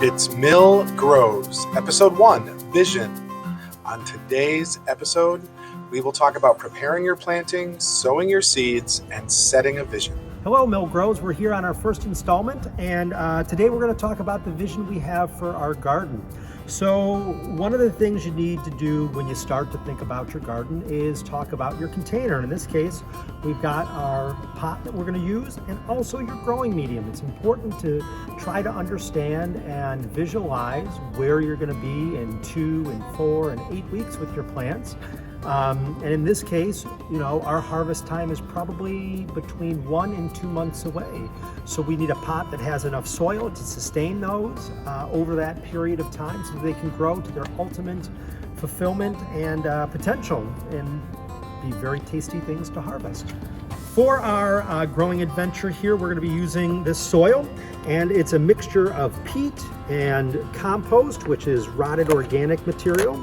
It's Mill Grows, Episode 1, Vision. On today's episode, we will talk about preparing your planting, sowing your seeds, and setting a vision. Hello, Mill Grows. We're here on our first installment, and today we're going to talk about the vision we have for our garden. So one of the things you need to do when you start to think about your garden is talk about your container. In this case, we've got our pot that we're going to use and also your growing medium. It's important to try to understand and visualize where you're going to be in 2 and 4 and 8 weeks with your plants. And in this case, our harvest time is probably between 1 and 2 months away. So we need a pot that has enough soil to sustain those over that period of time so they can grow to their ultimate fulfillment and potential and be very tasty things to harvest. For our growing adventure here, we're going to be using this soil, and it's a mixture of peat and compost, which is rotted organic material.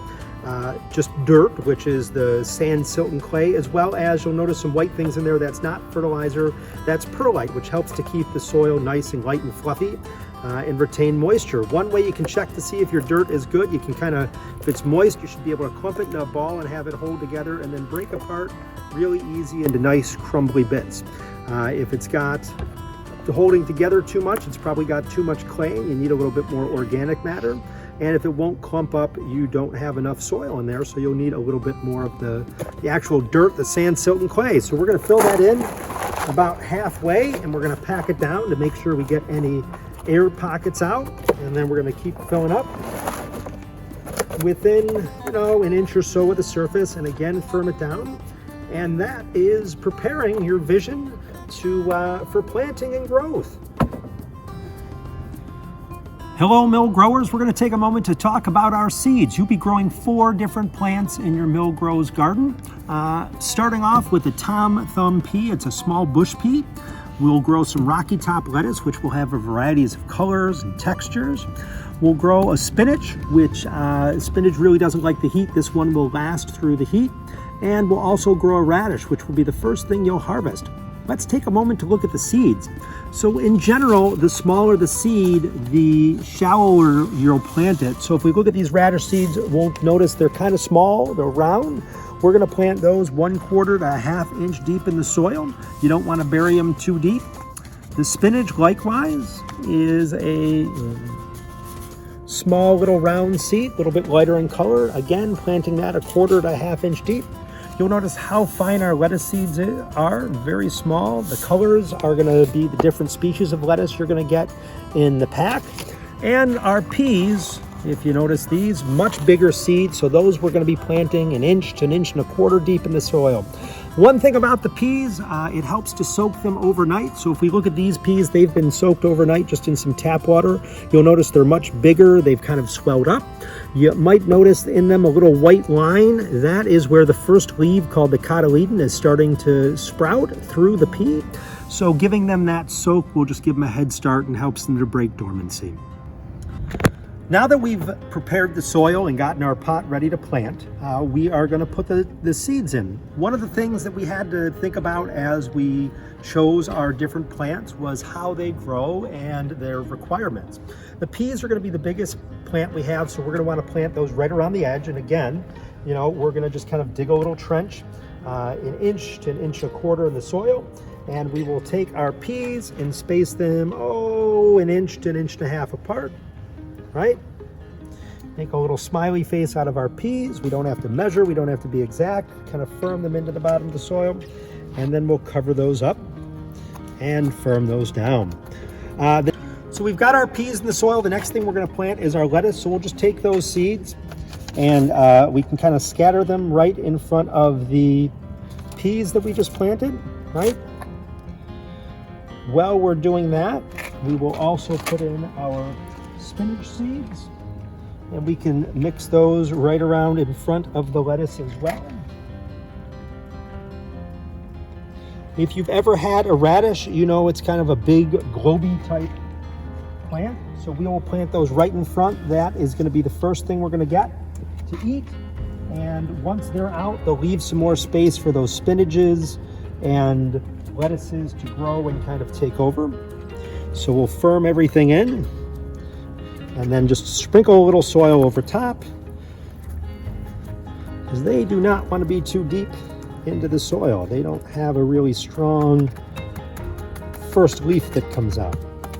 Just dirt, which is the sand, silt, and clay, as well as you'll notice some white things in there. That's not fertilizer, that's perlite, which helps to keep the soil nice and light and fluffy and retain moisture. One way you can check to see if your dirt is good, you can if it's moist, you should be able to clump it in a ball and have it hold together and then break apart really easy into nice crumbly bits. If it's got holding together too much, it's probably got too much clay. You need a little bit more organic matter. And if it won't clump up, you don't have enough soil in there, so you'll need a little bit more of the actual dirt, the sand, silt, and clay. So we're going to fill that in about halfway, and we're going to pack it down to make sure we get any air pockets out. And then we're going to keep filling up within, an inch or so of the surface, and again, firm it down. And that is preparing your vision for planting and growth. Hello, Mill Growers. We're going to take a moment to talk about our seeds. You'll be growing 4 different plants in your Mill Grows garden. Starting off with the Tom Thumb pea. It's a small bush pea. We'll grow some Rocky Top lettuce, which will have a variety of colors and textures. We'll grow a spinach, which spinach really doesn't like the heat. This one will last through the heat. And we'll also grow a radish, which will be the first thing you'll harvest. Let's take a moment to look at the seeds. So in general, the smaller the seed, the shallower you'll plant it. So if we look at these radish seeds, we'll notice they're kind of small, they're round. We're gonna plant those 1/4 to 1/2 inch deep in the soil. You don't wanna bury them too deep. The spinach, likewise, is a small little round seed, a little bit lighter in color. Again, planting that 1/4 to 1/2 inch deep. You'll notice how fine our lettuce seeds are, very small. The colors are gonna be the different species of lettuce you're gonna get in the pack. And our peas, if you notice these, much bigger seeds, so those we're gonna be planting 1 inch to 1 1/4 inches deep in the soil. One thing about the peas, it helps to soak them overnight. So if we look at these peas, they've been soaked overnight just in some tap water. You'll notice they're much bigger, they've kind of swelled up. You might notice in them a little white line. That is where the first leaf, called the cotyledon, is starting to sprout through the pea. So giving them that soak will just give them a head start and helps them to break dormancy. Now that we've prepared the soil and gotten our pot ready to plant, we are going to put the seeds in. One of the things that we had to think about as we chose our different plants was how they grow and their requirements. The peas are going to be the biggest plant we have, so we're going to want to plant those right around the edge. And again, we're going to just kind of dig a little trench 1 inch to 1 1/4 inches in the soil. And we will take our peas and space them, 1 inch to 1.5 inches apart. Right? Make a little smiley face out of our peas. We don't have to measure, we don't have to be exact. Kind of firm them into the bottom of the soil, and then we'll cover those up and firm those down. So we've got our peas in the soil. The next thing we're going to plant is our lettuce. So we'll just take those seeds and we can kind of scatter them right in front of the peas that we just planted, right? While we're doing that, we will also put in our spinach seeds, and we can mix those right around in front of the lettuce as well. If you've ever had a radish, it's kind of a big globy type plant, so we will plant those right in front. That is going to be the first thing we're going to get to eat, and once they're out, they'll leave some more space for those spinaches and lettuces to grow and kind of take over. So we'll firm everything in. And then just sprinkle a little soil over top, because they do not want to be too deep into the soil. They don't have a really strong first leaf that comes out.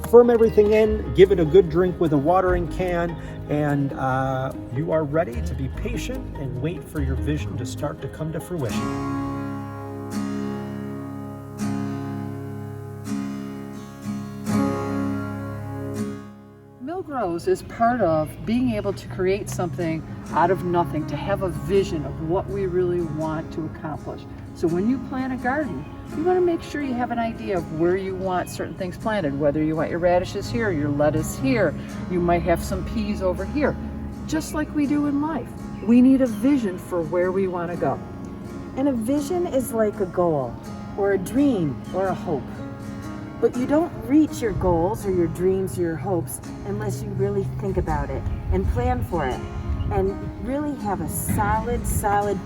Firm everything in, give it a good drink with a watering can, and you are ready to be patient and wait for your vision to start to come to fruition. Grows is part of being able to create something out of nothing, to have a vision of what we really want to accomplish. So when you plant a garden, you want to make sure you have an idea of where you want certain things planted, whether you want your radishes here, your lettuce here, you might have some peas over here. Just like we do in life, we need a vision for where we want to go. And a vision is like a goal or a dream or a hope. But you don't reach your goals or your dreams or your hopes unless you really think about it and plan for it and really have a solid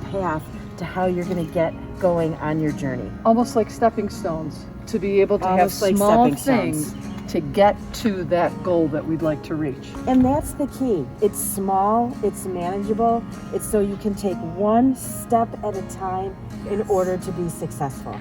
path to how you're going to get going on your journey. Almost like stepping stones, to be able to Almost have like small stepping things stones. to get to that goal that we'd like to reach. And that's the key. It's small, it's manageable, it's so you can take one step at a time in order to be successful.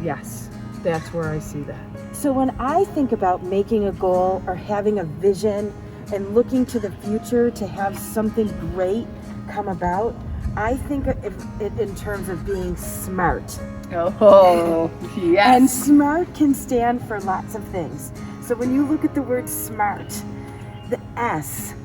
Yes, that's where I see that. So when I think about making a goal or having a vision and looking to the future to have something great come about, I think of it in terms of being smart. Oh, yes. And SMART can stand for lots of things. So when you look at the word SMART, the S,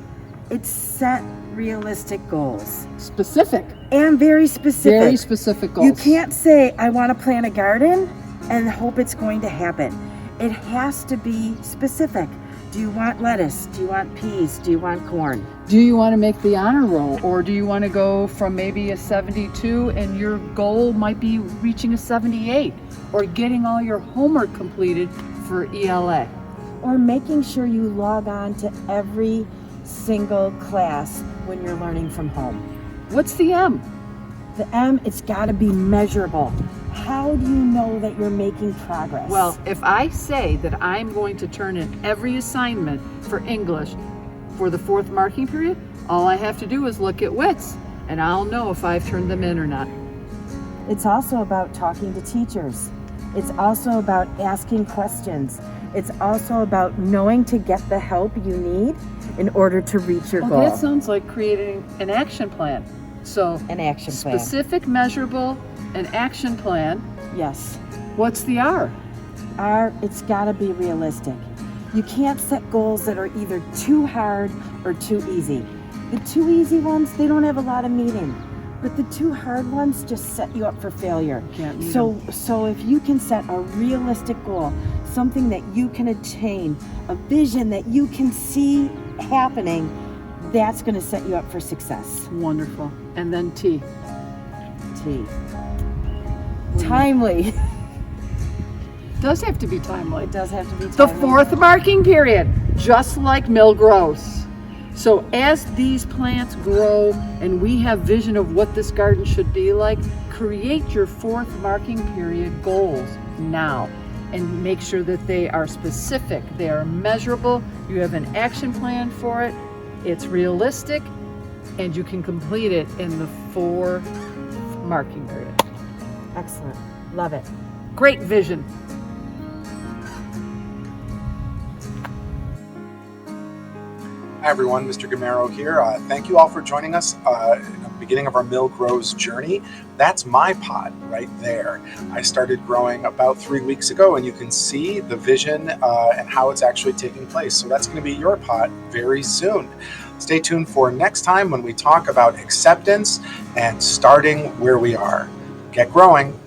it's set realistic goals. Specific. And very specific. Very specific goals. You can't say, I want to plant a garden and hope it's going to happen. It has to be specific. Do you want lettuce? Do you want peas? Do you want corn? Do you want to make the honor roll, or do you want to go from maybe a 72 and your goal might be reaching a 78, or getting all your homework completed for ELA? Or making sure you log on to every single class when you're learning from home. What's the M? The M, it's got to be measurable. How do you know that you're making progress? Well, if I say that I'm going to turn in every assignment for English for the 4th marking period, all I have to do is look at WITS, and I'll know if I've turned them in or not. It's also about talking to teachers. It's also about asking questions. It's also about knowing to get the help you need in order to reach your goal. That sounds like creating an action plan. So An action plan. specific, measurable, an action plan. Yes. What's the R? It's got to be realistic. You can't set goals that are either too hard or too easy. The too easy ones, they don't have a lot of meaning. But the too hard ones just set you up for failure. Can't meet So if you can set a realistic goal, something that you can attain, a vision that you can see happening, that's going to set you up for success. Wonderful. And then T. T. Timely. Does have to be timely. It does have to be The timely. 4th marking period, just like mill grows. So as these plants grow and we have vision of what this garden should be like, create your 4th marking period goals now and make sure that they are specific, they are measurable, you have an action plan for it, it's realistic, and you can complete it in the 4th marking period. Excellent. Love it. Great vision. Hi everyone, Mr. Gamero here. Thank you all for joining us in the beginning of our Mill Grows journey. That's my pot right there. I started growing about 3 weeks ago, and you can see the vision and how it's actually taking place. So that's going to be your pot very soon. Stay tuned for next time when we talk about acceptance and starting where we are. Get growing.